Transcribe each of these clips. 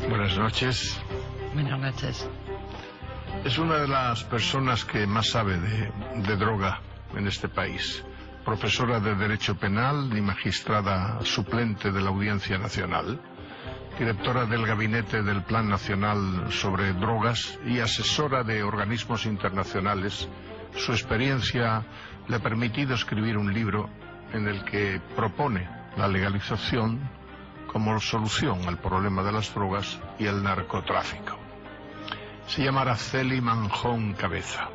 Buenas noches. Buenas noches. Es una de las personas que más sabe de droga en este país. Profesora de Derecho Penal y magistrada suplente de la Audiencia Nacional. Directora del Gabinete del Plan Nacional sobre Drogas y asesora de organismos internacionales. Su experiencia le ha permitido escribir un libro en el que propone la legalización como solución al problema de las drogas y el narcotráfico. Se llama Araceli Manjón Cabeza.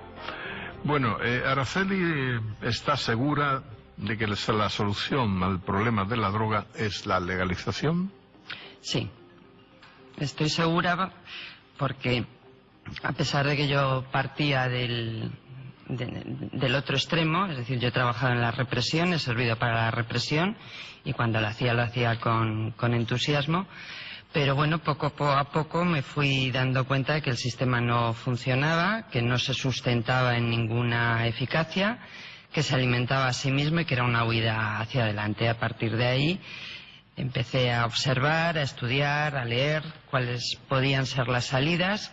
Bueno, Araceli está segura de que la solución al problema de la droga es la legalización. Sí, estoy segura porque a pesar de que yo partía del otro extremo, es decir, yo he trabajado en la represión, he servido para la represión y cuando lo hacía con entusiasmo, pero bueno, poco a poco me fui dando cuenta de que el sistema no funcionaba, que no se sustentaba en ninguna eficacia, que se alimentaba a sí mismo y que era una huida hacia adelante. A partir de ahí empecé a observar, a estudiar, a leer cuáles podían ser las salidas,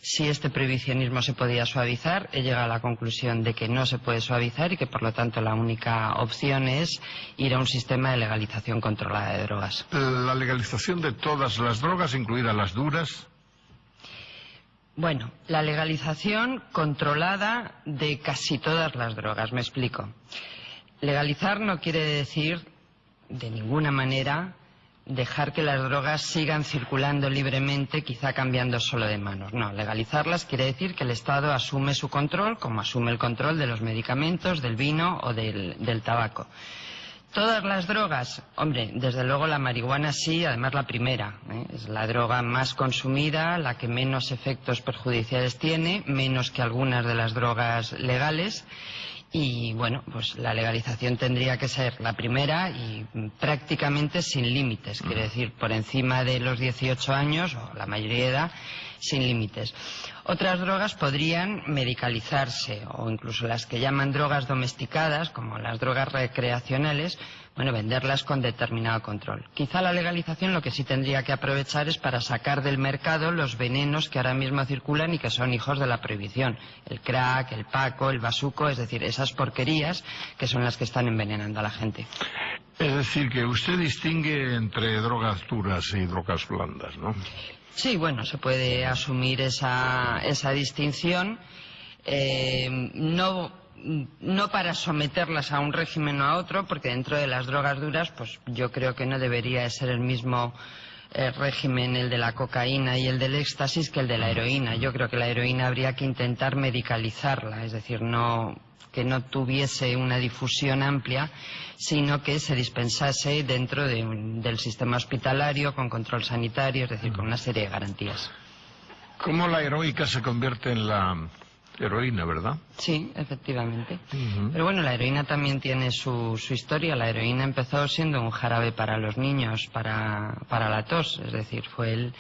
si este prohibicionismo se podía suavizar. He llegado a la conclusión de que no se puede suavizar y que por lo tanto la única opción es ir a un sistema de legalización controlada de drogas. La legalización de todas las drogas, incluidas las duras. Bueno, la legalización controlada de casi todas las drogas, me explico. Legalizar no quiere decir de ninguna manera dejar que las drogas sigan circulando libremente, quizá cambiando solo de manos. No, legalizarlas quiere decir que el Estado asume su control, como asume el control de los medicamentos, del vino o del tabaco. Todas las drogas, hombre, desde luego la marihuana sí, además la primera, es la droga más consumida, la que menos efectos perjudiciales tiene, menos que algunas de las drogas legales. Y bueno, pues la legalización tendría que ser la primera y prácticamente sin límites, quiere decir, por encima de los 18 años o la mayoría de edad, sin límites. Otras drogas podrían medicalizarse o incluso las que llaman drogas domesticadas, como las drogas recreacionales, bueno, venderlas con determinado control. Quizá la legalización lo que sí tendría que aprovechar es para sacar del mercado los venenos que ahora mismo circulan y que son hijos de la prohibición. El crack, el paco, el bazuco, es decir, esas porquerías que son las que están envenenando a la gente. Es decir, que usted distingue entre drogas duras y drogas blandas, ¿no? Sí, bueno, se puede asumir esa distinción. No para someterlas a un régimen o a otro, porque dentro de las drogas duras, pues yo creo que no debería de ser el mismo régimen el de la cocaína y el del éxtasis que el de la heroína. Yo creo que la heroína habría que intentar medicalizarla, es decir, que no tuviese una difusión amplia, sino que se dispensase dentro del sistema hospitalario, con control sanitario, es decir, con una serie de garantías. ¿Cómo la heroica se convierte en la heroína, verdad? Sí, efectivamente. Pero bueno, la heroína también tiene su historia. La heroína empezó siendo un jarabe para los niños, para la tos. Es decir, fue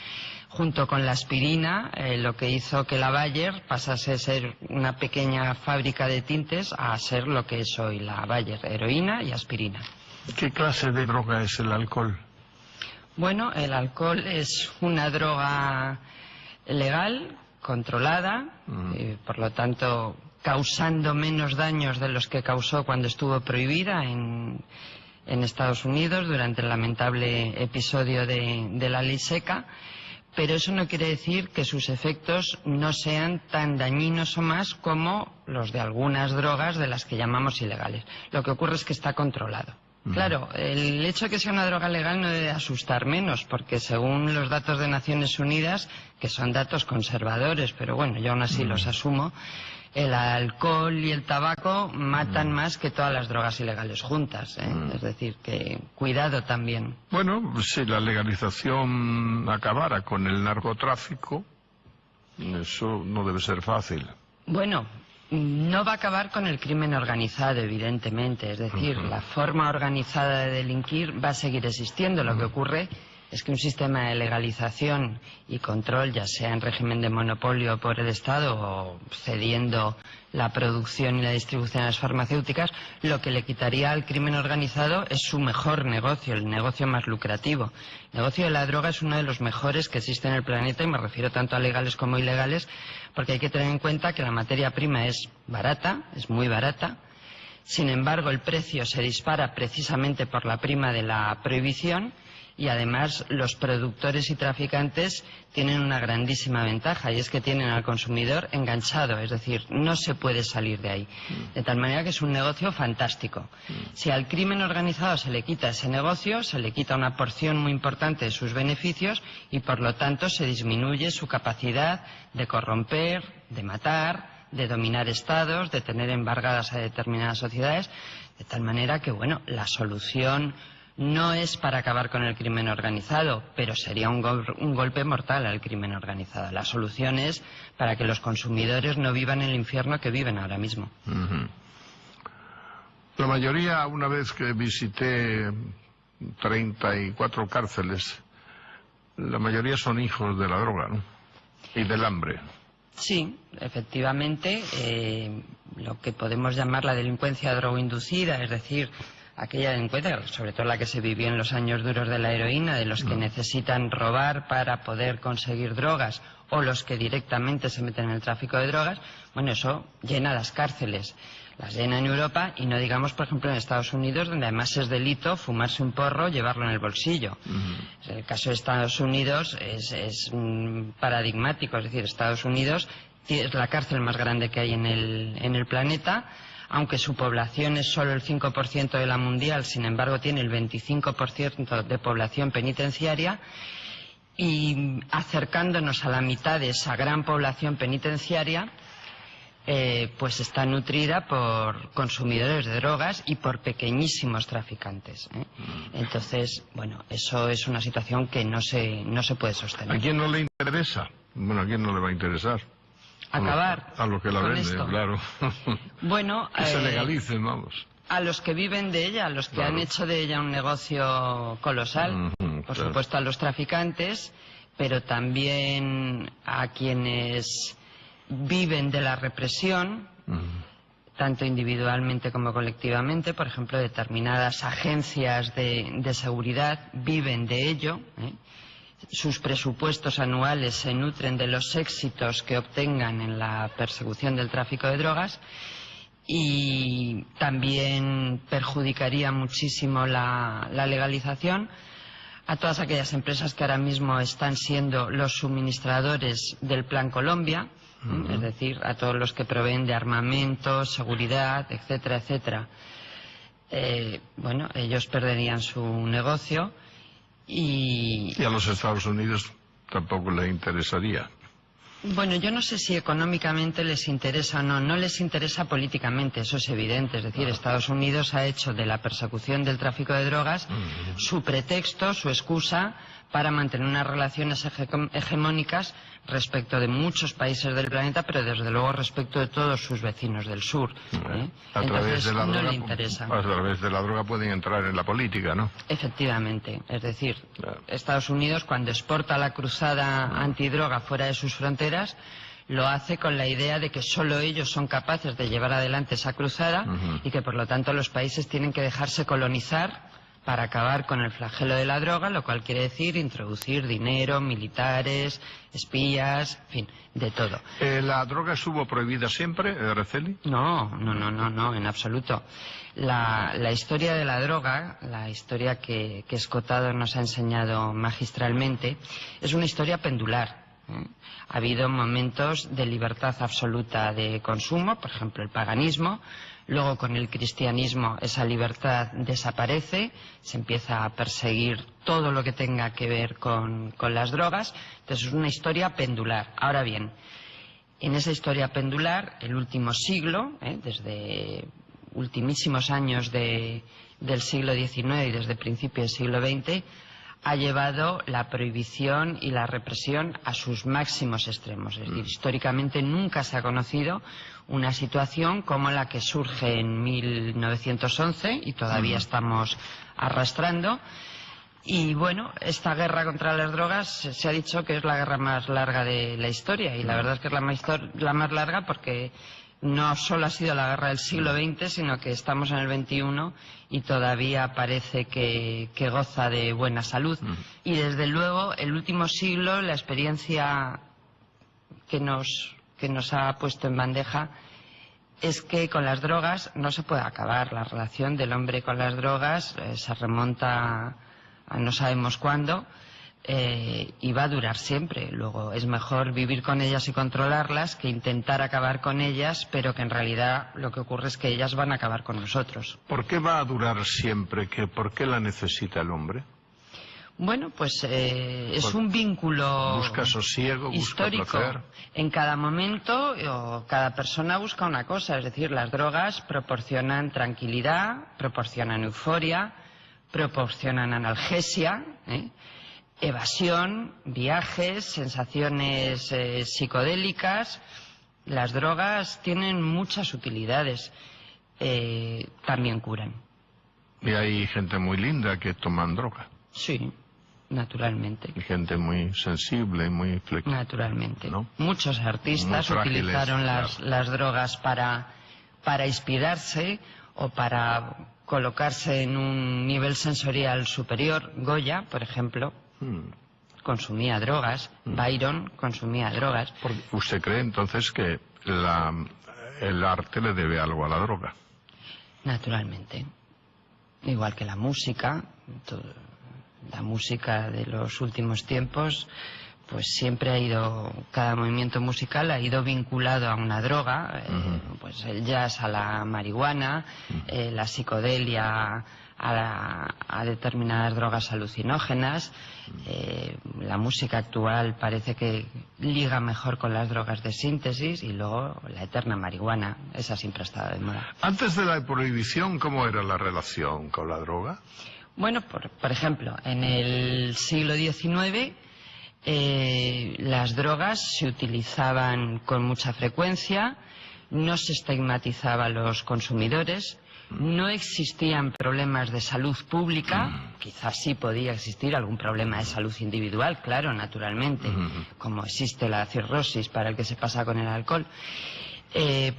junto con la aspirina, lo que hizo que la Bayer pasase a ser una pequeña fábrica de tintes a ser lo que es hoy la Bayer, heroína y aspirina. ¿Qué clase de droga es el alcohol? Bueno, el alcohol es una droga legal, controlada, por lo tanto causando menos daños de los que causó cuando estuvo prohibida en Estados Unidos durante el lamentable episodio de la ley seca, pero eso no quiere decir que sus efectos no sean tan dañinos o más como los de algunas drogas de las que llamamos ilegales. Lo que ocurre es que está controlado. Claro, el hecho de que sea una droga legal no debe asustar menos, porque según los datos de Naciones Unidas, que son datos conservadores, pero bueno, yo aún así los asumo, el alcohol y el tabaco matan más que todas las drogas ilegales juntas, es decir, que cuidado también. Bueno, si la legalización acabara con el narcotráfico, eso no debe ser fácil. Bueno, no va a acabar con el crimen organizado, evidentemente. Es decir, la forma organizada de delinquir va a seguir existiendo. Lo que ocurre es que un sistema de legalización y control, ya sea en régimen de monopolio por el Estado o cediendo la producción y la distribución a las farmacéuticas, lo que le quitaría al crimen organizado es su mejor negocio, el negocio más lucrativo. El negocio de la droga es uno de los mejores que existe en el planeta, y me refiero tanto a legales como ilegales, porque hay que tener en cuenta que la materia prima es barata, es muy barata. Sin embargo, el precio se dispara precisamente por la prima de la prohibición, y además los productores y traficantes tienen una grandísima ventaja, y es que tienen al consumidor enganchado, es decir, no se puede salir de ahí. De tal manera que es un negocio fantástico. Si al crimen organizado se le quita ese negocio, se le quita una porción muy importante de sus beneficios, y por lo tanto se disminuye su capacidad de corromper, de matar, de dominar estados, de tener embargadas a determinadas sociedades, de tal manera que, bueno, la solución no es para acabar con el crimen organizado, pero sería un golpe mortal al crimen organizado. La solución es para que los consumidores no vivan el infierno que viven ahora mismo. La mayoría, una vez que visité 34 cárceles, la mayoría son hijos de la droga, ¿no? Y del hambre. Sí, efectivamente, lo que podemos llamar la delincuencia drogoinducida, es decir, aquella delincuencia, sobre todo la que se vivió en los años duros de la heroína, de los que necesitan robar para poder conseguir drogas, o los que directamente se meten en el tráfico de drogas, bueno, eso llena las cárceles. Las llena en Europa, y no digamos, por ejemplo, en Estados Unidos, donde además es delito fumarse un porro, llevarlo en el bolsillo. El caso de Estados Unidos es paradigmático, es decir, Estados Unidos es la cárcel más grande que hay en el planeta. Aunque su población es solo el 5% de la mundial, sin embargo tiene el 25% de población penitenciaria, y acercándonos a la mitad de esa gran población penitenciaria, pues está nutrida por consumidores de drogas y por pequeñísimos traficantes. Entonces, bueno, eso es una situación que no se puede sostener. ¿A quién no le interesa? Bueno, ¿a quién no le va a interesar? Acabar a lo que la con vende, esto. claro. Bueno, que se legalicen, vamos. A los que viven de ella, a los que han hecho de ella un negocio colosal, por supuesto a los traficantes, pero también a quienes viven de la represión, tanto individualmente como colectivamente. Por ejemplo, determinadas agencias de seguridad viven de ello, Sus presupuestos anuales se nutren de los éxitos que obtengan en la persecución del tráfico de drogas, y también perjudicaría muchísimo la legalización a todas aquellas empresas que ahora mismo están siendo los suministradores del Plan Colombia, es decir, a todos los que proveen de armamento, seguridad, etcétera, etcétera. Bueno, ellos perderían su negocio. Y a los Estados Unidos tampoco le interesaría. Bueno, yo no sé si económicamente les interesa o no. No les interesa políticamente, eso es evidente. Es decir, Estados Unidos ha hecho de la persecución del tráfico de drogas su pretexto, su excusa para mantener unas relaciones hegemónicas respecto de muchos países del planeta, pero desde luego respecto de todos sus vecinos del sur. A través de la droga, no le interesa. A través de la droga pueden entrar en la política, ¿no? Efectivamente. Es decir, Estados Unidos, cuando exporta la cruzada antidroga fuera de sus fronteras, lo hace con la idea de que solo ellos son capaces de llevar adelante esa cruzada, y que por lo tanto los países tienen que dejarse colonizar para acabar con el flagelo de la droga, lo cual quiere decir introducir dinero, militares, espías, en fin, de todo. ¿La droga estuvo prohibida siempre, Araceli? No, en absoluto. La historia de la droga, la historia que Escotado nos ha enseñado magistralmente, es una historia pendular. Ha habido momentos de libertad absoluta de consumo, por ejemplo el paganismo. Luego, con el cristianismo, esa libertad desaparece, se empieza a perseguir todo lo que tenga que ver con las drogas. Entonces es una historia pendular. Ahora bien, en esa historia pendular, el último siglo, desde ultimísimos años del siglo XIX y desde principios del siglo XX, ha llevado la prohibición y la represión a sus máximos extremos. Es decir, históricamente nunca se ha conocido una situación como la que surge en 1911 y todavía estamos arrastrando, Y bueno, esta guerra contra las drogas se ha dicho que es la guerra más larga de la historia, y la verdad es que es la más larga porque no solo ha sido la guerra del siglo XX, sino que estamos en el XXI y todavía parece que goza de buena salud. Y desde luego, el último siglo, la experiencia que nos ha puesto en bandeja es que con las drogas no se puede acabar. La relación del hombre con las drogas se remonta a no sabemos cuándo, y va a durar siempre. Luego es mejor vivir con ellas y controlarlas que intentar acabar con ellas, pero que en realidad lo que ocurre es que ellas van a acabar con nosotros. ¿Por qué va a durar siempre? ¿Por qué la necesita el hombre? Bueno, pues es un vínculo busca sosiego, histórico. Busca placer. En cada momento cada persona busca una cosa, es decir, las drogas proporcionan tranquilidad, proporcionan euforia, proporcionan analgesia, evasión, viajes, sensaciones psicodélicas. Las drogas tienen muchas utilidades, también curan. Y hay gente muy linda que toman droga. Sí, naturalmente. Y gente muy sensible y muy flexible. Naturalmente. ¿No? Muchos artistas muy frágiles, utilizaron claro, las drogas para inspirarse o para colocarse en un nivel sensorial superior. Goya, por ejemplo, consumía drogas. Byron consumía drogas. ¿Usted cree entonces que el arte le debe algo a la droga? Naturalmente. Igual que la música. La música de los últimos tiempos, pues siempre cada movimiento musical ha ido vinculado a una droga, pues el jazz a la marihuana, la psicodelia a determinadas drogas alucinógenas. La música actual parece que liga mejor con las drogas de síntesis, y luego la eterna marihuana, esa siempre ha estado de moda. Antes de la prohibición, ¿cómo era la relación con la droga? Bueno, por ejemplo, en el siglo XIX las drogas se utilizaban con mucha frecuencia, no se estigmatizaba a los consumidores, no existían problemas de salud pública. Quizás sí podía existir algún problema de salud individual, claro, naturalmente, como existe la cirrosis para el que se pasa con el alcohol.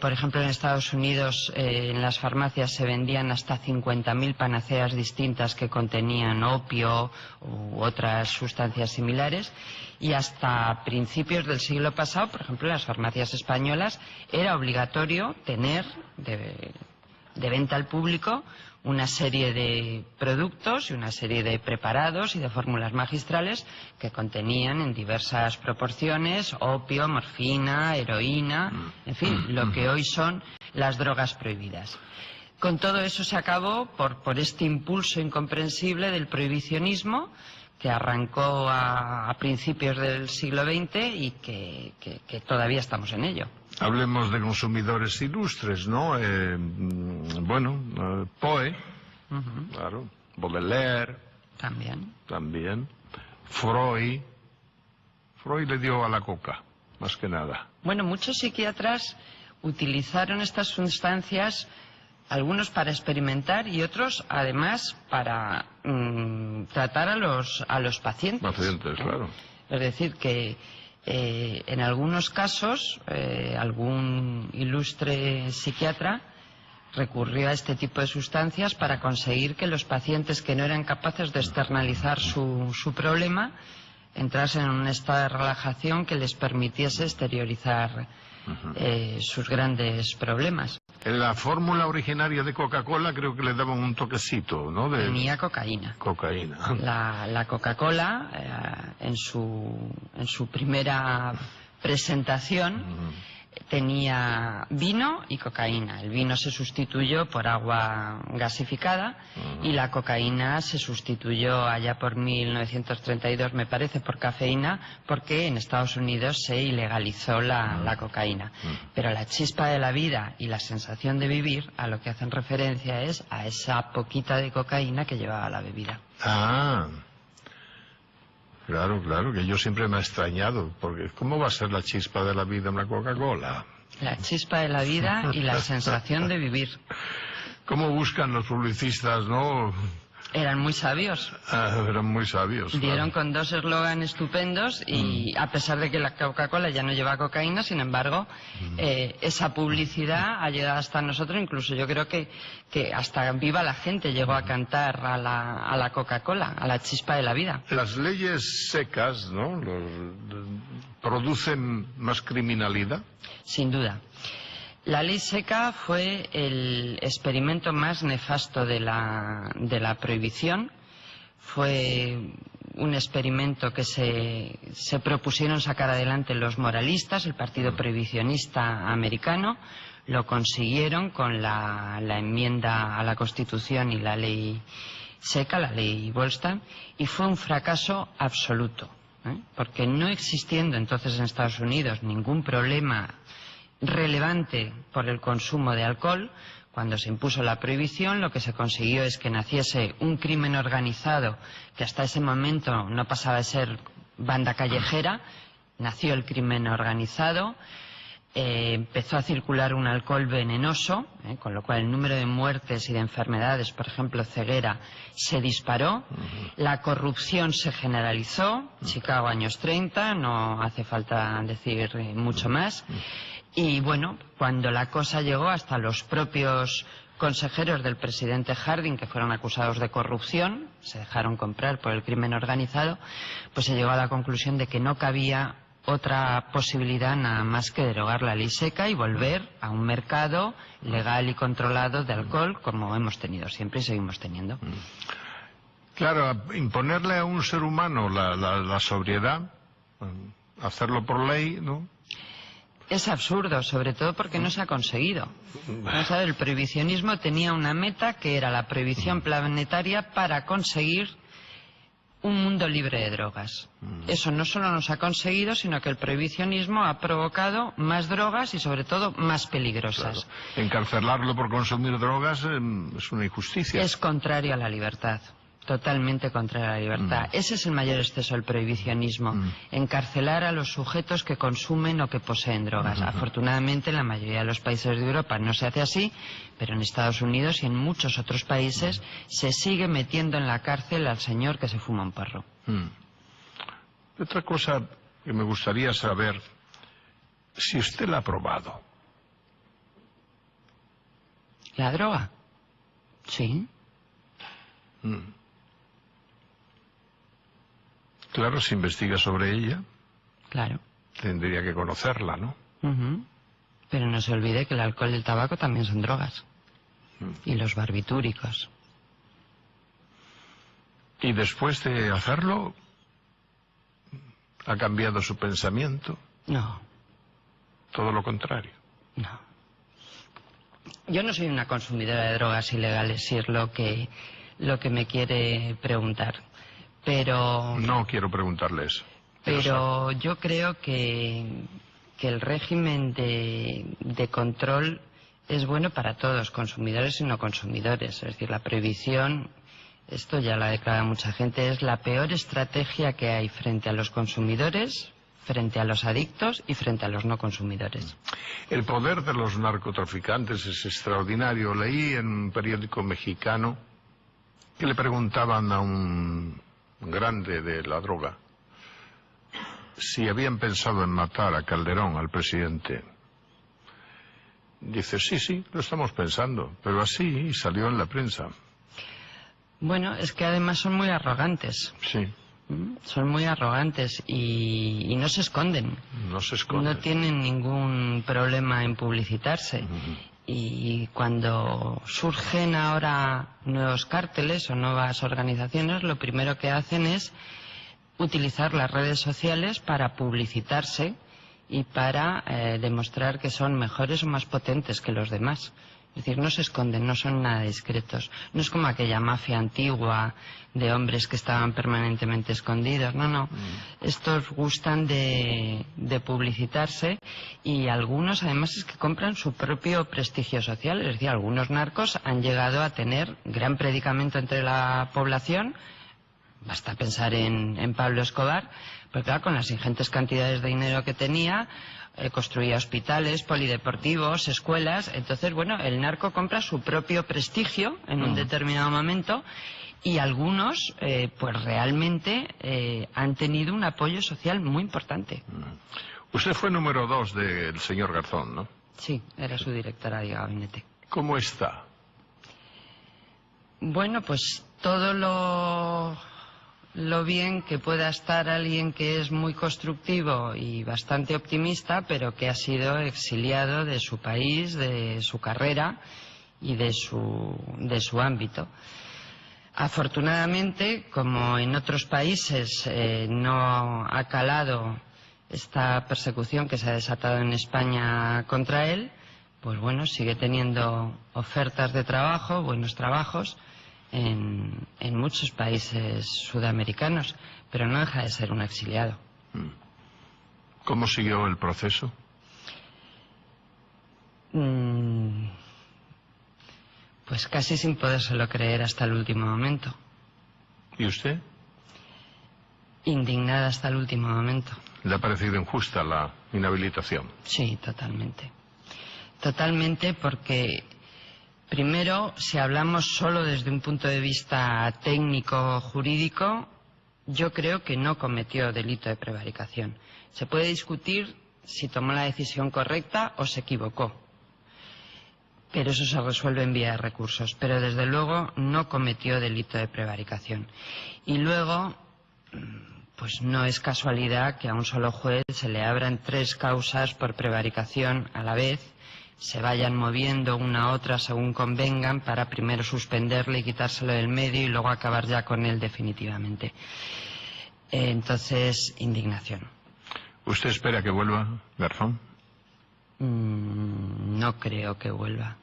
Por ejemplo, en Estados Unidos en las farmacias se vendían hasta 50.000 panaceas distintas que contenían opio u otras sustancias similares, y hasta principios del siglo pasado, por ejemplo, en las farmacias españolas era obligatorio tener de venta al público una serie de productos y una serie de preparados y de fórmulas magistrales que contenían en diversas proporciones opio, morfina, heroína, en fin, lo que hoy son las drogas prohibidas. Con todo eso se acabó por este impulso incomprensible del prohibicionismo que arrancó a principios del siglo XX y que todavía estamos en ello. Hablemos de consumidores ilustres, ¿no? Poe, claro, Baudelaire, también, Freud le dio a la coca, más que nada. Bueno, muchos psiquiatras utilizaron estas sustancias, algunos para experimentar y otros además para tratar a los pacientes. Claro. Es decir, que en algunos casos algún ilustre psiquiatra recurrió a este tipo de sustancias para conseguir que los pacientes que no eran capaces de externalizar su problema entrasen en un estado de relajación que les permitiese exteriorizar sus grandes problemas. En la fórmula originaria de Coca-Cola creo que le daban un toquecito, ¿no? Tenía cocaína. La Coca-Cola, en su primera presentación, tenía vino y cocaína. El vino se sustituyó por agua gasificada y la cocaína se sustituyó allá por 1932, me parece, por cafeína, porque en Estados Unidos se ilegalizó la cocaína. Pero la chispa de la vida y la sensación de vivir a lo que hacen referencia es a esa poquita de cocaína que llevaba la bebida. Claro, que yo siempre me ha extrañado, porque ¿cómo va a ser la chispa de la vida una Coca-Cola? La chispa de la vida y la sensación de vivir. ¿Cómo buscan los publicistas, no, Eran muy sabios. Eran muy sabios. Dieron claro. con dos eslogans estupendos y a pesar de que la Coca-Cola ya no lleva cocaína, sin embargo, esa publicidad ha llegado hasta nosotros. Incluso yo creo que hasta Viva la Gente llegó a cantar a la Coca-Cola, a la chispa de la vida. Las leyes secas, ¿no?, producen más criminalidad. Sin duda. La ley seca fue el experimento más nefasto de la prohibición. Fue un experimento que se propusieron sacar adelante los moralistas, el Partido Prohibicionista americano. Lo consiguieron con la enmienda a la Constitución y la ley seca, la ley Volstein, y fue un fracaso absoluto, porque no existiendo entonces en Estados Unidos ningún problema relevante por el consumo de alcohol, cuando se impuso la prohibición, lo que se consiguió es que naciese un crimen organizado que hasta ese momento no pasaba de ser banda callejera. Nació el crimen organizado, empezó a circular un alcohol venenoso, con lo cual el número de muertes y de enfermedades, por ejemplo ceguera, se disparó. La corrupción se generalizó. Chicago años 30, no hace falta decir mucho más. Y bueno, cuando la cosa llegó hasta los propios consejeros del presidente Harding, que fueron acusados de corrupción, se dejaron comprar por el crimen organizado, pues se llegó a la conclusión de que no cabía otra posibilidad nada más que derogar la ley seca y volver a un mercado legal y controlado de alcohol, como hemos tenido siempre y seguimos teniendo. Claro, imponerle a un ser humano la sobriedad, hacerlo por ley, ¿no?, es absurdo, sobre todo porque no se ha conseguido. Vamos a ver, el prohibicionismo tenía una meta que era la prohibición planetaria para conseguir un mundo libre de drogas. Eso no solo no se ha conseguido, sino que el prohibicionismo ha provocado más drogas y sobre todo más peligrosas. Claro. Encarcelarlo por consumir drogas es una injusticia. Es contrario a la libertad. Totalmente contrario a la libertad. Ese es el mayor exceso del prohibicionismo. Encarcelar a los sujetos que consumen o que poseen drogas. Afortunadamente en la mayoría de los países de Europa no se hace así, pero en Estados Unidos y en muchos otros países se sigue metiendo en la cárcel al señor que se fuma un porro. Otra cosa que me gustaría saber, si usted la ha probado. ¿La droga? Sí. Claro, si investiga sobre ella, claro, tendría que conocerla, ¿no? Pero no se olvide que el alcohol y el tabaco también son drogas. Y los barbitúricos. Y después de hacerlo, ¿ha cambiado su pensamiento? No. Todo lo contrario. No. Yo no soy una consumidora de drogas ilegales, si es lo que me quiere preguntar. Pero no quiero preguntarle eso. Pero yo creo que el régimen de control es bueno para todos, consumidores y no consumidores. Es decir, la prohibición, esto ya lo ha declarado mucha gente, es la peor estrategia que hay frente a los consumidores, frente a los adictos y frente a los no consumidores. El poder de los narcotraficantes es extraordinario. Leí en un periódico mexicano que le preguntaban a un grande de la droga si habían pensado en matar a Calderón, al presidente. Dice, sí, lo estamos pensando, pero así salió en la prensa. Bueno, es que además son muy arrogantes. Sí. Son muy arrogantes y no se esconden. No se esconden. No tienen ningún problema en publicitarse. Y cuando surgen ahora nuevos cárteles o nuevas organizaciones, lo primero que hacen es utilizar las redes sociales para publicitarse y para demostrar que son mejores o más potentes que los demás. Es decir, no se esconden, no son nada discretos. No es como aquella mafia antigua de hombres que estaban permanentemente escondidos. No. Estos gustan de publicitarse y algunos además es que compran su propio prestigio social. Es decir, algunos narcos han llegado a tener gran predicamento entre la población basta pensar en Pablo Escobar, porque claro, con las ingentes cantidades de dinero que tenía, construía hospitales, polideportivos, escuelas. Entonces, bueno, el narco compra su propio prestigio en un determinado momento, y algunos, pues realmente han tenido un apoyo social muy importante. Usted fue número 2 del señor Garzón, ¿no? Sí, era su directora de gabinete. ¿Cómo está? Bueno, pues todo lo bien que pueda estar alguien que es muy constructivo y bastante optimista, pero que ha sido exiliado de su país, de su carrera y de su ámbito. Afortunadamente, como en otros países no ha calado esta persecución que se ha desatado en España contra él, pues bueno, sigue teniendo ofertas de trabajo, buenos trabajos, en muchos países sudamericanos, pero no deja de ser un exiliado. ¿Cómo siguió el proceso? Pues casi sin podérselo creer hasta el último momento. ¿Y usted? Indignada hasta el último momento. ¿Le ha parecido injusta la inhabilitación? Sí, totalmente. Totalmente, porque primero, si hablamos solo desde un punto de vista técnico jurídico, yo creo que no cometió delito de prevaricación. Se puede discutir si tomó la decisión correcta o se equivocó, pero eso se resuelve en vía de recursos. Pero desde luego no cometió delito de prevaricación. Y luego, pues no es casualidad que a un solo juez se le abran 3 causas por prevaricación a la vez, se vayan moviendo una a otra según convengan, para primero suspenderle y quitárselo del medio y luego acabar ya con él definitivamente. Entonces, indignación. ¿Usted espera que vuelva, Garzón? No creo que vuelva.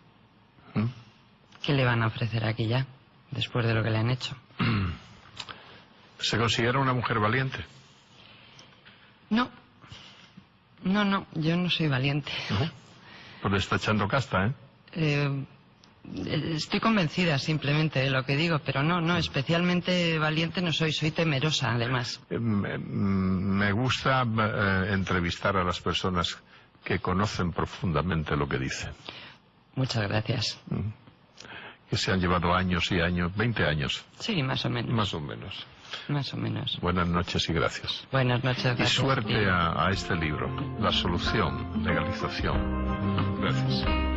¿Qué le van a ofrecer aquí ya, después de lo que le han hecho? ¿Se considera una mujer valiente? No, yo no soy valiente. Pues le está echando casta, ¿eh? Estoy convencida simplemente de lo que digo, pero no, especialmente valiente no soy temerosa, además. Me gusta entrevistar a las personas que conocen profundamente lo que dicen. Muchas gracias. Que se han llevado años y años, 20 años. Sí, más o menos. Más o menos. Más o menos. Buenas noches y gracias. Buenas noches, gracias. Y suerte a este libro, La Solución, Legalización. Gracias.